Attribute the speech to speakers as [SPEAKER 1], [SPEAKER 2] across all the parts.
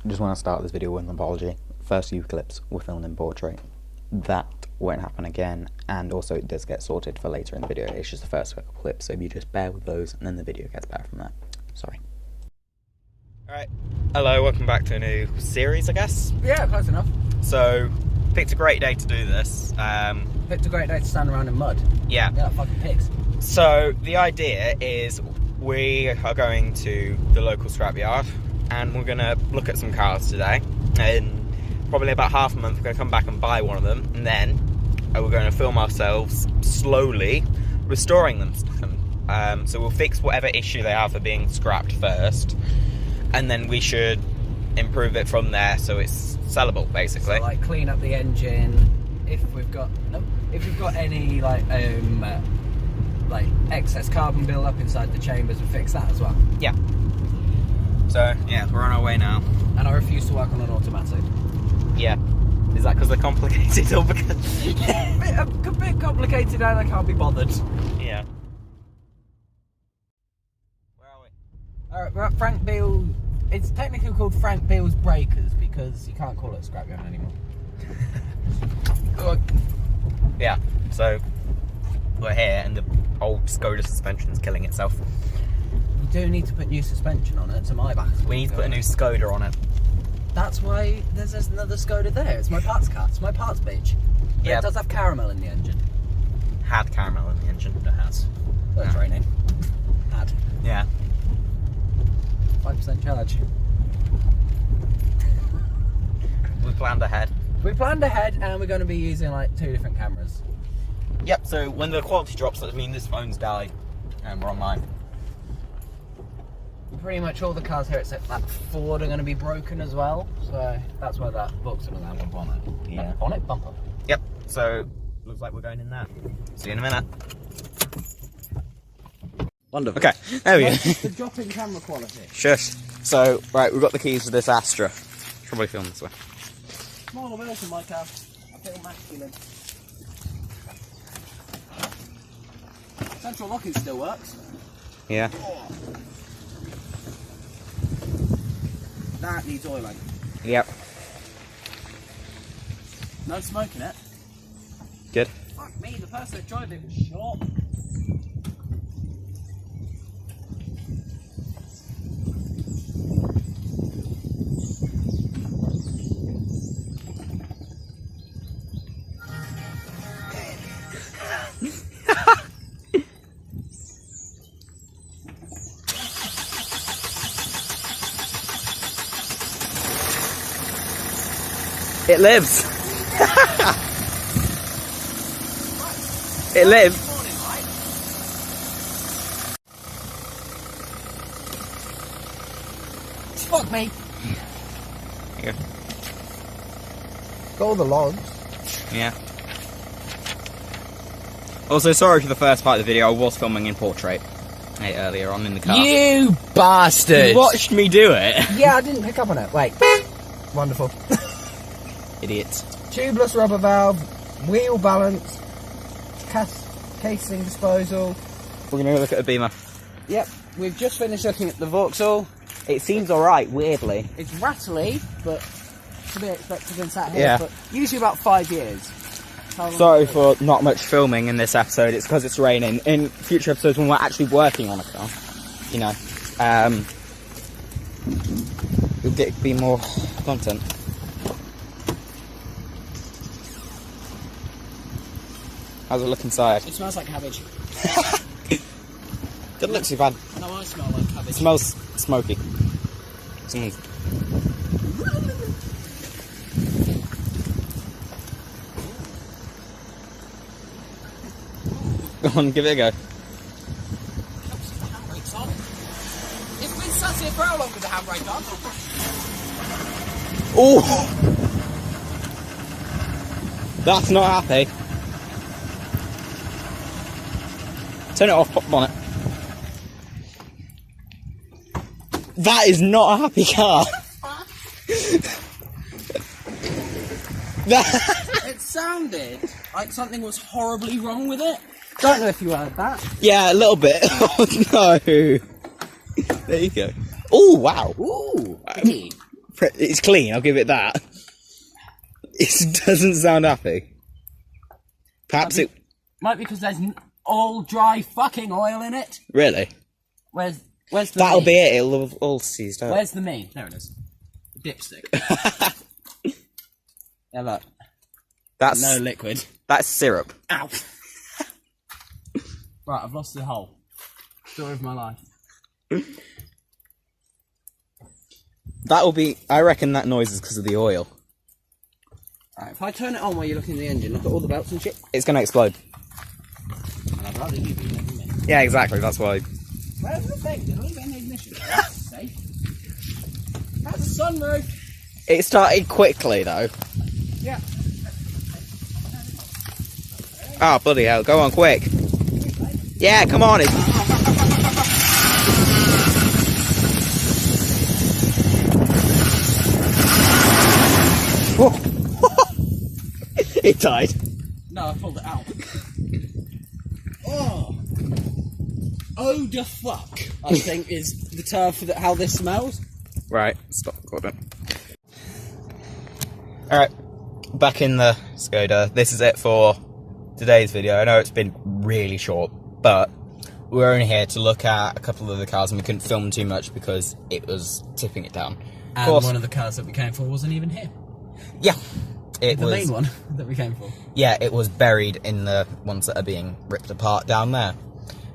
[SPEAKER 1] just want to start this video with an apology. First few clips were filmed in portrait. That won't happen again, and also it does get sorted for later in the video. It's just the first couple clips, so if you just bear with those, and then the video gets better from that. Sorry. Alright, hello, welcome back to a new series, I guess?
[SPEAKER 2] Yeah, close enough.
[SPEAKER 1] So, picked a great day to do this.
[SPEAKER 2] Picked a great day to stand around in mud.
[SPEAKER 1] Yeah.
[SPEAKER 2] Yeah, fucking pigs.
[SPEAKER 1] So, the idea is we are going to the local scrapyard, and we're going to look at some cars today. In probably about half a month, we're going to come back and buy one of them, and then we're going to film ourselves slowly restoring them. So we'll fix whatever issue they have for being scrapped first, and then we should improve it from there so it's sellable, basically.
[SPEAKER 2] So, like, clean up the engine. If we've got any like excess carbon build up inside the chambers, we'll fix that as well.
[SPEAKER 1] Yeah. So yeah, we're on our way now.
[SPEAKER 2] And I refuse to work on an automatic.
[SPEAKER 1] Yeah. Is that because they're complicated or because?
[SPEAKER 2] a bit complicated and I can't be bothered.
[SPEAKER 1] Yeah. Where are we?
[SPEAKER 2] Alright, we're at Frank Beale. It's technically called Frank Beale's Breakers because you can't call it a scrapyard anymore.
[SPEAKER 1] Yeah, so we're here and the old Skoda suspension's killing itself.
[SPEAKER 2] You do need to put new suspension on it to my back.
[SPEAKER 1] We need to put a new Skoda on it.
[SPEAKER 2] That's why there's another Skoda there. It's my parts car. It's my parts bitch. But
[SPEAKER 1] Yeah.
[SPEAKER 2] It does have caramel in the engine.
[SPEAKER 1] Had caramel in the engine.
[SPEAKER 2] It has. Well, it's raining. Had.
[SPEAKER 1] Yeah.
[SPEAKER 2] 5% charge.
[SPEAKER 1] We planned ahead.
[SPEAKER 2] We planned ahead and we're going to be using like 2 different cameras.
[SPEAKER 1] Yep, so when the quality drops, that means this phone's died and we're on mine.
[SPEAKER 2] Pretty much all the cars here except that Ford are going to be broken as well. So that's why that book's going to have a bonnet.
[SPEAKER 1] Yeah.
[SPEAKER 2] Bonnet? Bumper.
[SPEAKER 1] Yep, so looks like we're going in there. See you in a minute.
[SPEAKER 2] Wonderful.
[SPEAKER 1] Okay, there we go.
[SPEAKER 2] The drop in camera quality.
[SPEAKER 1] Shush. So, right, we've got the keys to this Astra. Probably film this way.
[SPEAKER 2] Smaller version, my car. I feel masculine. Central locking still works.
[SPEAKER 1] Yeah.
[SPEAKER 2] Oh. That needs oiling.
[SPEAKER 1] Yep.
[SPEAKER 2] No smoke in it.
[SPEAKER 1] Good.
[SPEAKER 2] Fuck me, the person that drove it was short.
[SPEAKER 1] It lives. It lives.
[SPEAKER 2] Fuck me.
[SPEAKER 1] Here.
[SPEAKER 2] Got all the logs.
[SPEAKER 1] Yeah. Also, sorry for the first part of the video. I was filming in portrait earlier on in the car.
[SPEAKER 2] You bastard!
[SPEAKER 1] You watched me do it.
[SPEAKER 2] Yeah, I didn't pick up on it. Wait. Wonderful.
[SPEAKER 1] Idiots.
[SPEAKER 2] Tubeless rubber valve, wheel balance, casing disposal.
[SPEAKER 1] We're going to look at the Beamer.
[SPEAKER 2] Yep, we've just finished looking at the Vauxhall.
[SPEAKER 1] It seems alright, weirdly.
[SPEAKER 2] It's rattly, but to be expected in sat here.
[SPEAKER 1] Yeah.
[SPEAKER 2] But usually about 5 years.
[SPEAKER 1] Sorry for not much filming in this episode. It's because it's raining. In future episodes when we're actually working on a car, you know, you'll be more content. How's it look inside?
[SPEAKER 2] It smells like cabbage.
[SPEAKER 1] Doesn't look too bad.
[SPEAKER 2] No, I smell like cabbage.
[SPEAKER 1] It smells smoky. Someone's... Go on, give it a go.
[SPEAKER 2] Handbrake's on. It's been sat here for how long with the handbrake on?
[SPEAKER 1] Oh! That's not happy. Turn it off, pop on it. That is not a happy car.
[SPEAKER 2] It sounded like something was horribly wrong with it. Don't know if you heard that.
[SPEAKER 1] Yeah, a little bit. Oh no. There you go. Oh wow.
[SPEAKER 2] Ooh, pretty.
[SPEAKER 1] It's clean, I'll give it that. It doesn't sound happy. Perhaps it...
[SPEAKER 2] Might be because there's all dry fucking oil in it.
[SPEAKER 1] Really?
[SPEAKER 2] Where's the
[SPEAKER 1] That'll
[SPEAKER 2] me?
[SPEAKER 1] be it, it'll have all seized up.
[SPEAKER 2] Where's the me? There it is. Dipstick. Yeah, look.
[SPEAKER 1] That's...
[SPEAKER 2] No liquid.
[SPEAKER 1] That's syrup.
[SPEAKER 2] Ow. Right, I've lost the hole. Story of my life.
[SPEAKER 1] That'll be... I reckon that noise is because of the oil.
[SPEAKER 2] Alright, if I turn it on while you're looking at the engine, look at all the belts and shit.
[SPEAKER 1] It's going to explode.
[SPEAKER 2] And I'd rather you be than me.
[SPEAKER 1] Yeah, exactly, that's why...
[SPEAKER 2] Where's the thing? Did I leave it in the ignition? That's safe. That's a sunroof.
[SPEAKER 1] It started quickly, though.
[SPEAKER 2] Yeah.
[SPEAKER 1] Oh, bloody hell, go on, quick. Yeah, come on. It died.
[SPEAKER 2] No, I pulled it out. Oh the fuck, I think is the term for how this smells.
[SPEAKER 1] Right, stop recording. Alright, back in the Skoda. This is it for today's video. I know it's been really short, but we're only here to look at a couple of the cars and we couldn't film too much because it was tipping it down.
[SPEAKER 2] And
[SPEAKER 1] of course,
[SPEAKER 2] one of the cars that we came for wasn't even here.
[SPEAKER 1] Yeah. The
[SPEAKER 2] main one that we came for.
[SPEAKER 1] Yeah, it was buried in the ones that are being ripped apart down there.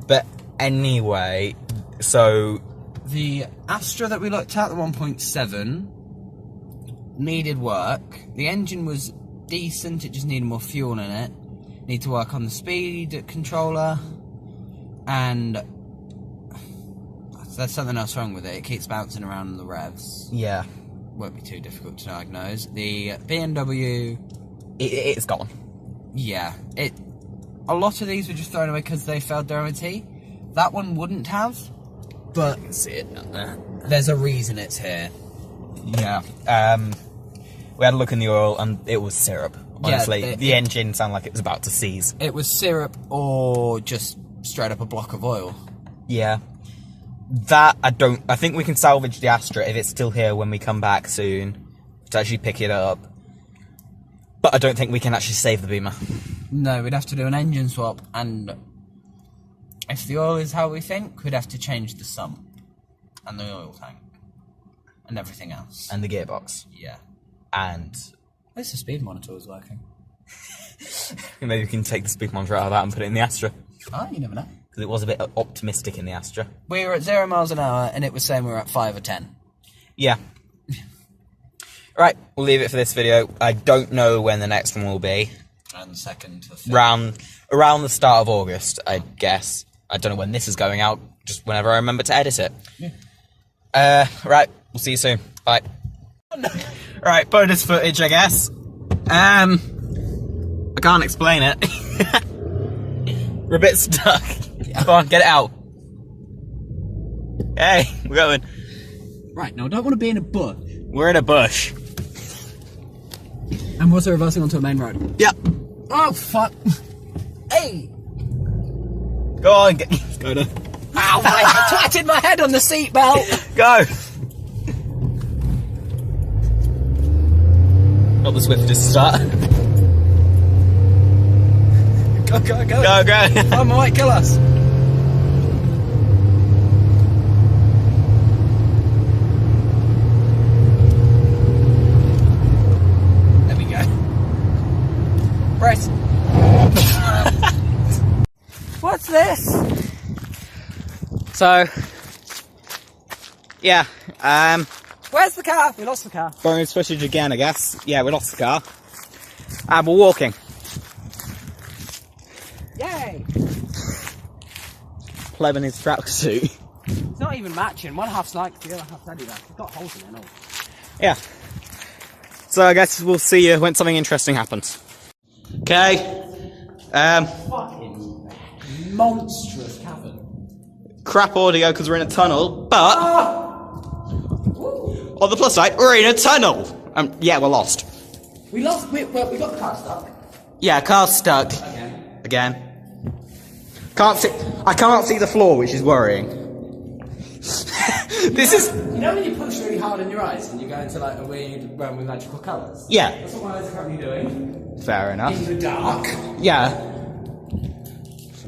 [SPEAKER 1] But anyway, so...
[SPEAKER 2] The Astra that we looked at, the 1.7, needed work. The engine was decent, it just needed more fuel in it. Need to work on the speed controller. And there's something else wrong with it. It keeps bouncing around in the revs.
[SPEAKER 1] Yeah.
[SPEAKER 2] Won't be too difficult to diagnose. The BMW...
[SPEAKER 1] It's gone.
[SPEAKER 2] Yeah. A lot of these were just thrown away because they failed their MOT. That one wouldn't have. But
[SPEAKER 1] You can see it down there.
[SPEAKER 2] there's a reason it's here.
[SPEAKER 1] Yeah. We had a look in the oil and it was syrup. Honestly,
[SPEAKER 2] Yeah,
[SPEAKER 1] the engine sounded like it was about to seize.
[SPEAKER 2] It was syrup or just straight up a block of oil.
[SPEAKER 1] Yeah. That, I think we can salvage the Astra if it's still here when we come back soon to actually pick it up. But I don't think we can actually save the Beamer.
[SPEAKER 2] No, we'd have to do an engine swap, and if the oil is how we think, we'd have to change the sump and the oil tank and everything else.
[SPEAKER 1] And the gearbox.
[SPEAKER 2] Yeah.
[SPEAKER 1] And
[SPEAKER 2] At least the speed monitor was working.
[SPEAKER 1] maybe we can take the speed monitor out of that and put it in the Astra.
[SPEAKER 2] Oh, you never know.
[SPEAKER 1] Because it was a bit optimistic in the Astra.
[SPEAKER 2] We were at 0 miles an hour, and it was saying we were at 5 or 10.
[SPEAKER 1] Yeah. Right, we'll leave it for this video. I don't know when the next one will be.
[SPEAKER 2] And the second.
[SPEAKER 1] Around the start of August, I guess. I don't know when this is going out, just whenever I remember to edit it. Yeah. Right, we'll see you soon. Bye.
[SPEAKER 2] Oh, no.
[SPEAKER 1] Right, bonus footage, I guess. I can't explain it. We're a bit stuck. Yeah. Come on, get it out. Hey, we're going.
[SPEAKER 2] Right, now I don't want to be in a bush.
[SPEAKER 1] We're in a bush.
[SPEAKER 2] And we're also reversing onto a main road.
[SPEAKER 1] Yep.
[SPEAKER 2] Oh, fuck. Hey!
[SPEAKER 1] Go on, let's go to...
[SPEAKER 2] Ow, I twatted my head on the seatbelt!
[SPEAKER 1] Go! Not the swiftest start.
[SPEAKER 2] Go, go, go.
[SPEAKER 1] Go, go.
[SPEAKER 2] Oh, might kill us. There we go. Press. What's this?
[SPEAKER 1] So, yeah,
[SPEAKER 2] Where's the car? We lost the car.
[SPEAKER 1] bonus footage again, I guess. Yeah, we lost the car. And we're walking.
[SPEAKER 2] Yay!
[SPEAKER 1] Pleb in his tracksuit.
[SPEAKER 2] It's not even matching. One half's Nike, the other half's Adidas. It's got holes in it and all.
[SPEAKER 1] Yeah. So I guess we'll see you when something interesting happens. Okay.
[SPEAKER 2] Fucking monstrous cavern.
[SPEAKER 1] Crap audio because we're in a tunnel, but on the plus side, we're in a tunnel. Yeah, we're lost.
[SPEAKER 2] We lost. We got the car stuck.
[SPEAKER 1] Yeah, car's stuck. Again. Can't see. I can't see the floor, which is worrying. This is...
[SPEAKER 2] You know when you push really hard in your eyes and you go into like a weird realm with magical colours?
[SPEAKER 1] Yeah.
[SPEAKER 2] That's what my eyes are currently doing.
[SPEAKER 1] Fair enough.
[SPEAKER 2] In the dark.
[SPEAKER 1] Yeah.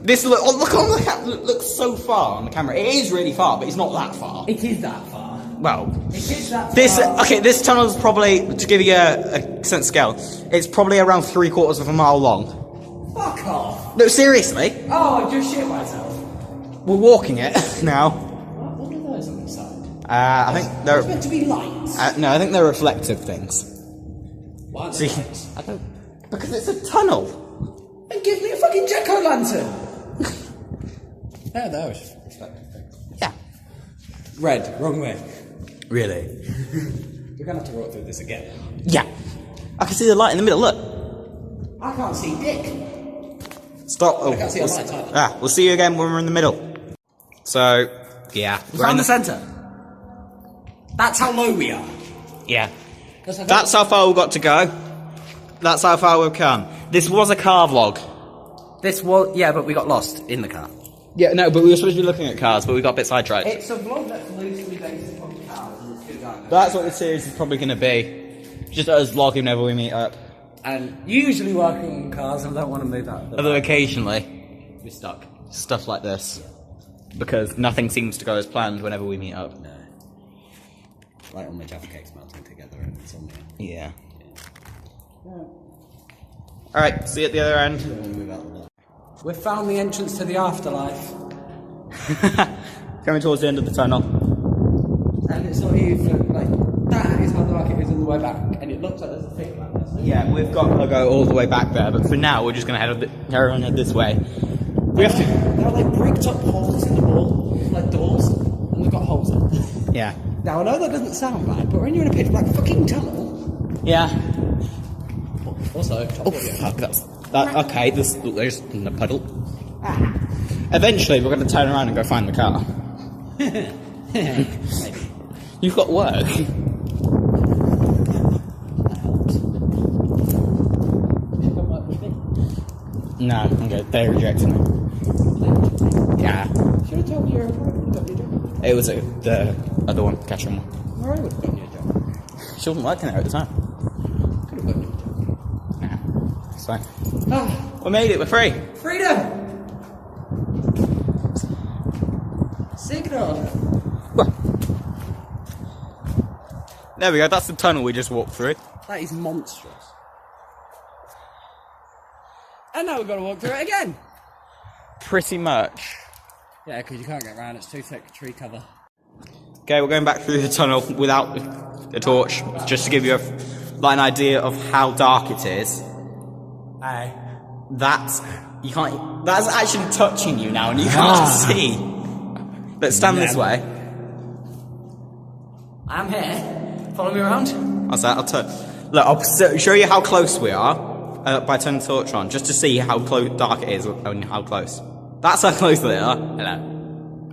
[SPEAKER 1] This look on the camera. Looks so far on the camera. It is really far, but it's not that far.
[SPEAKER 2] It is that far.
[SPEAKER 1] Well,
[SPEAKER 2] It is that far.
[SPEAKER 1] this tunnel's probably, to give you a sense of scale, it's probably around 3/4 of a mile long.
[SPEAKER 2] Fuck off.
[SPEAKER 1] No, seriously.
[SPEAKER 2] Oh, I just shit myself.
[SPEAKER 1] We're walking it now.
[SPEAKER 2] What are those on the side?
[SPEAKER 1] I think they're...
[SPEAKER 2] It's meant to be lights.
[SPEAKER 1] no, I think they're reflective things.
[SPEAKER 2] Why are
[SPEAKER 1] See,
[SPEAKER 2] they lights?
[SPEAKER 1] I don't... Because it's a tunnel.
[SPEAKER 2] Then give me a fucking jack-o'-lantern. There, those.
[SPEAKER 1] Yeah.
[SPEAKER 2] Red, wrong way.
[SPEAKER 1] Really?
[SPEAKER 2] We're gonna have to walk through this again.
[SPEAKER 1] Yeah. I can see the light in the middle, look.
[SPEAKER 2] I can't see dick.
[SPEAKER 1] Stop. Oh,
[SPEAKER 2] I can't see a light either.
[SPEAKER 1] we'll see you again when we're in the middle. So, yeah.
[SPEAKER 2] We're in the centre. That's how low we are.
[SPEAKER 1] Yeah. That's how far we've got to go. That's how far we've come. This was a car vlog.
[SPEAKER 2] This was, yeah, but we got lost in the car.
[SPEAKER 1] Yeah, no, but we were supposed to be looking at cars, but we got a bit sidetracked.
[SPEAKER 2] It's a vlog that's loosely based upon cars and it's too dark.
[SPEAKER 1] That's what the series is probably going to be. Just us vlogging whenever we meet up.
[SPEAKER 2] And usually working on cars and I don't want to move out.
[SPEAKER 1] Although occasionally,
[SPEAKER 2] We're stuck.
[SPEAKER 1] stuff like this. Because nothing seems to go as planned whenever we meet up.
[SPEAKER 2] No. Like all my Jaffa cakes melting together and it's on there.
[SPEAKER 1] Yeah. Alright, see you at the other end.
[SPEAKER 2] We've found the entrance to the afterlife.
[SPEAKER 1] Coming towards the end of the tunnel.
[SPEAKER 2] And it's not even, like, that is how dark it is on the way back. And it looks like there's a thing like this.
[SPEAKER 1] Yeah, we've got to go all the way back there, but for now we're just going to head this way. We have to...
[SPEAKER 2] There are like bricked up holes in the wall, like doors, and they've got holes in them.
[SPEAKER 1] Yeah.
[SPEAKER 2] Now I know that doesn't sound right, but when you're in a pitch black fucking tunnel...
[SPEAKER 1] Yeah.
[SPEAKER 2] Also,
[SPEAKER 1] Oh, fuck, okay, there's in the puddle. Eventually we're going to turn around and go find the car. You've got work. No, okay, they rejected me. Yeah.
[SPEAKER 2] Should have told me you were a got your job.
[SPEAKER 1] It was the other one, Catherine one.
[SPEAKER 2] Or I would have gotten you a job.
[SPEAKER 1] She wasn't working there at the time.
[SPEAKER 2] Could have gotten you a job.
[SPEAKER 1] Nah, it's fine.
[SPEAKER 2] Ah,
[SPEAKER 1] We made it, we're free.
[SPEAKER 2] freedom! Signal!
[SPEAKER 1] Well, there we go, that's the tunnel we just walked through.
[SPEAKER 2] That is monstrous. And now we've got to walk through it again!
[SPEAKER 1] Pretty much.
[SPEAKER 2] Yeah, because you can't get around, it's too thick tree cover.
[SPEAKER 1] Okay, we're going back through the tunnel without a torch, just to give you an idea of how dark it is.
[SPEAKER 2] Aye.
[SPEAKER 1] That's actually touching you now and you can't see. Let's stand this way.
[SPEAKER 2] I'm here. Follow me around.
[SPEAKER 1] What's that? I'll turn. Look, I'll show you how close we are by turning the torch on, just to see how dark it is and how close. That's how close they are. Hello.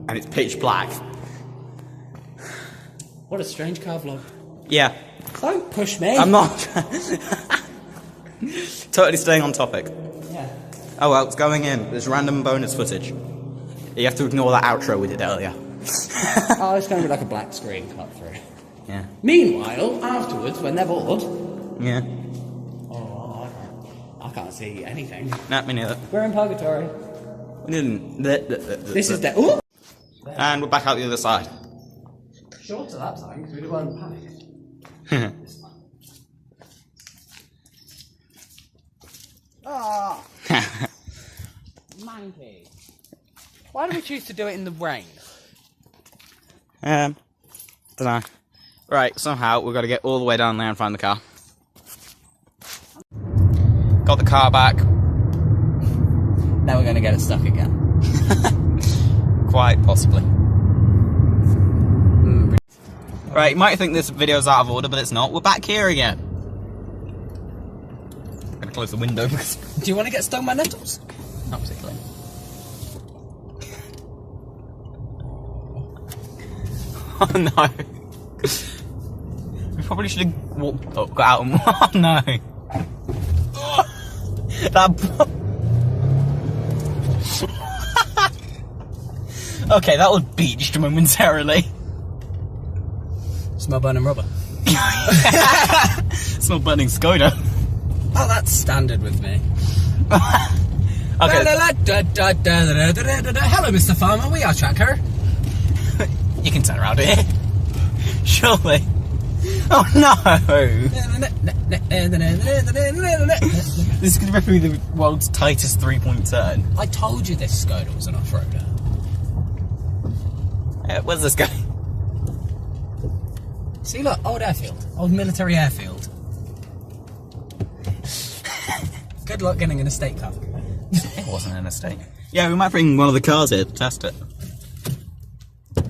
[SPEAKER 1] And it's pitch black.
[SPEAKER 2] What a strange car vlog.
[SPEAKER 1] Yeah.
[SPEAKER 2] Don't push me.
[SPEAKER 1] I'm not. Totally staying on topic.
[SPEAKER 2] Yeah.
[SPEAKER 1] Oh well, it's going in. There's random bonus footage. You have to ignore that outro we did earlier.
[SPEAKER 2] Oh, it's going to be like a black screen cut through.
[SPEAKER 1] Yeah.
[SPEAKER 2] Meanwhile, afterwards, when they're bored,
[SPEAKER 1] Yeah.
[SPEAKER 2] oh, I can't see anything.
[SPEAKER 1] Nah, me neither.
[SPEAKER 2] We're in purgatory.
[SPEAKER 1] We didn't.
[SPEAKER 2] This is dead. Ooh!
[SPEAKER 1] And we're back out the other side.
[SPEAKER 2] Shorter that time because we weren't panicked. Ah! Monkey. Why do we choose to do it in the rain?
[SPEAKER 1] Don't know. Right, somehow we've got to get all the way down there and find the car. Got the car back.
[SPEAKER 2] Now we're going to get it stuck again.
[SPEAKER 1] Quite possibly. Right, you might think this video's out of order, but it's not. We're back here again. I'm gonna close the window because...
[SPEAKER 2] Do you want to get stung by nettles?
[SPEAKER 1] Not particularly. Oh no. We probably should have walked up, got out and... Oh no. That... Okay, that was beached momentarily.
[SPEAKER 2] Smell burning rubber.
[SPEAKER 1] Smell burning Skoda.
[SPEAKER 2] Oh, that's standard with me.
[SPEAKER 1] Okay.
[SPEAKER 2] Hello, Mr. Farmer, we are Tracker.
[SPEAKER 1] You can turn around here. Surely. Oh no! This is going to be the world's tightest three-point turn.
[SPEAKER 2] I told you this Skoda was an off-roader.
[SPEAKER 1] Where's this going?
[SPEAKER 2] See, look, old airfield. Old military airfield. Good luck getting an estate car.
[SPEAKER 1] It wasn't an estate. Yeah, we might bring one of the cars here to test it.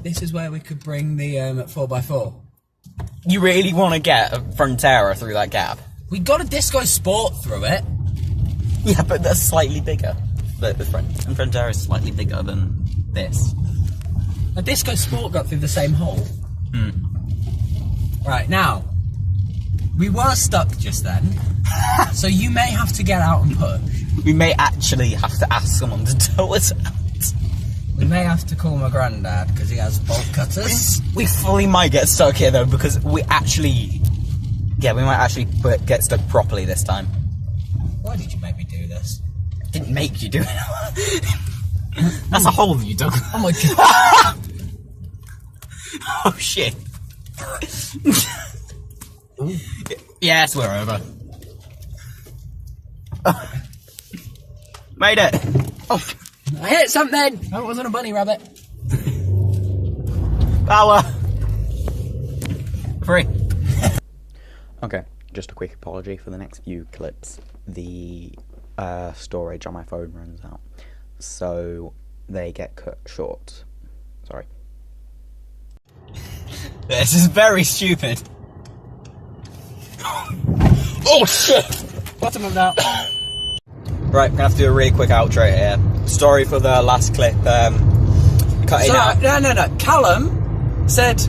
[SPEAKER 2] This is where we could bring the 4x4.
[SPEAKER 1] You really want to get a Frontera through that gap?
[SPEAKER 2] We got a Disco Sport through it.
[SPEAKER 1] Yeah, but that's slightly bigger. The Frontera is slightly bigger than this.
[SPEAKER 2] A Disco Sport got through the same hole.
[SPEAKER 1] Hmm.
[SPEAKER 2] Right, now, we were stuck just then, so you may have to get out and push.
[SPEAKER 1] We may actually have to ask someone to tow us out.
[SPEAKER 2] We may have to call my granddad, because he has bolt cutters.
[SPEAKER 1] We fully might get stuck here, though, because we actually... Yeah, we might actually get stuck properly this time.
[SPEAKER 2] Why did you make me do this?
[SPEAKER 1] I didn't make you do it. That's a hole you dug.
[SPEAKER 2] Oh my god.
[SPEAKER 1] Oh, shit. Yes, we're over. Made it. Oh,
[SPEAKER 2] I hit something. Oh, it wasn't a bunny rabbit.
[SPEAKER 1] power. Free. Okay, just a quick apology for the next few clips. The storage on my phone runs out, so they get cut short. Sorry. This is very stupid. Oh shit!
[SPEAKER 2] Bottom of that.
[SPEAKER 1] Right, we're gonna have to do a really quick outro here. Sorry for the last clip cutting out.
[SPEAKER 2] No. Callum said,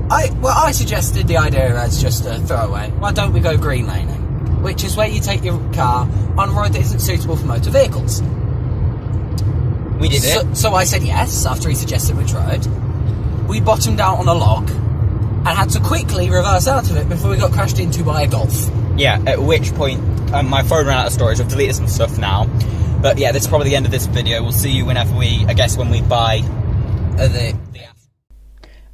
[SPEAKER 2] I suggested the idea as just a throwaway. Why don't we go green laning? Which is where you take your car on a road that isn't suitable for motor vehicles.
[SPEAKER 1] We did it.
[SPEAKER 2] So I said yes, after he suggested which road. We bottomed out on a log and had to quickly reverse out of it before we got crashed into by a Golf.
[SPEAKER 1] Yeah, at which point my phone ran out of storage. I've deleted some stuff now. But yeah, this is probably the end of this video. We'll see you whenever when we buy the app.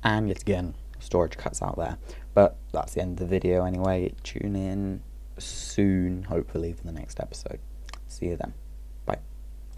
[SPEAKER 1] And yet again, storage cuts out there. But that's the end of the video anyway. Tune in soon, hopefully, for the next episode. See you then.